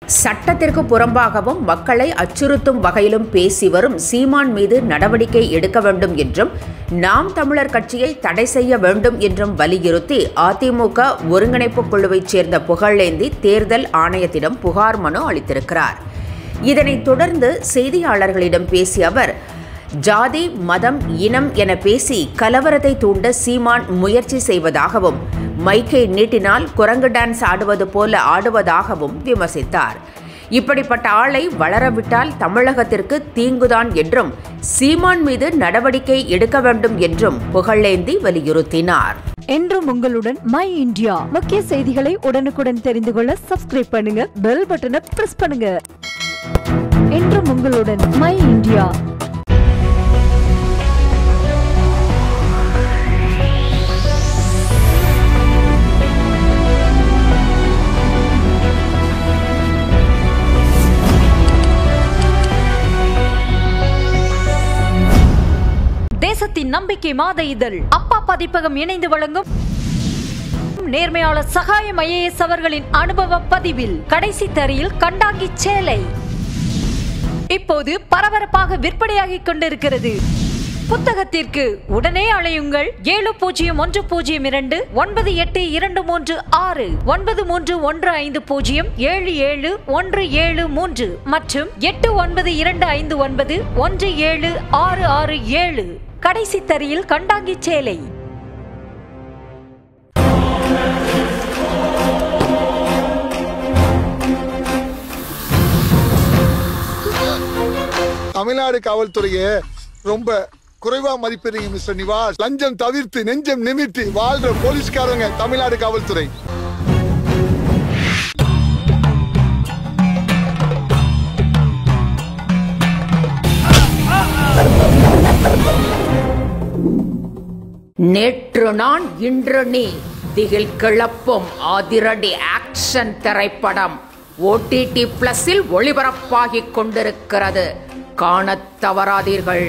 சட்டத்திற்கு புறம்பாகவும் மக்களை அச்சுறுத்தும் வகையிலும் பேசி வரும் சீமான் மீது நடவடிக்கை எடுக்க வேண்டும் என்றும் நாம் தமிழர் கட்சியை தடை செய்ய வேண்டும் என்றும் வலியுறுத்தி அதிமுக ஒருங்கிணைப்பு குழுவைச் சேர்ந்த புகழேந்தி தேர்தல் ஆணையத்திடம் புகார் மனு அளித்திருக்கிறார். இதனைத் தொடர்ந்து செய்தியாளர்களிடம் பேசிய அவர், ஜாதி, மதம், இனம் என பேசி கலவரத்தை தூண்ட சீமான் முயற்சி செய்வதாகவும், மைக்கை நீட்டினால் குரங்கு டான்ஸ் ஆடுவது போல ஆடுவதாகவும் விமர்சித்தார். இப்படிப்பட்ட ஆளை வளரவிட்டால் தமிழகத்திற்கு தீங்குதான் என்றும் சீமான் மீது நடவடிக்கை எடுக்க வேண்டும் என்றும் புகழேந்தி வலியுறுத்தினார். என்றும் உங்களுடன் மை இந்தியா. முக்கிய செய்திகளை உடனுக்குடன் தெரிந்து கொள்ள சப்ஸ்கிரைப் பண்ணுங்க, பெல் பட்டனை பிரஸ் பண்ணுங்க. என்றும் உங்களுடன் மை இந்தியா. தேசத்தின் நம்பிக்கை மாத இதழ் அப்பா பதிப்பகம் இணைந்து வழங்கும் நேர்மையாளர் சகாயம் IAS அவர்களின் அனுபவ பதிவில் கடைசி தரையில் கண்டாங்கி சேலை இப்போது பரபரப்பாக விற்பனையாகிக் கொண்டிருக்கிறது. புத்தகத்திற்கு உடனே அழையுங்கள் 701002 9823 9315077173 மற்றும் 8925917667. கடைசி தரையில் கண்டாங்கி சேலை. தமிழ்நாடு காவல்துறையை ரொம்ப குறைவா மதிப்பிடுறீங்க மிஸ்டர் நிவாஸ். லஞ்சம் தவிர்த்து நெஞ்சம் நிமிர்த்தி வாழ்ற போலீஸ்காரங்க தமிழ்நாடு காவல்துறை. நேற்று நான் இன்று நீ திகில் கிளப்பும் அதிரடி ஆக்ஷன் திரைப்படம் OTT+இல் ஒளிபரப்பாகிக் கொண்டிருக்கிறது. காணத் தவறாதீர்கள்.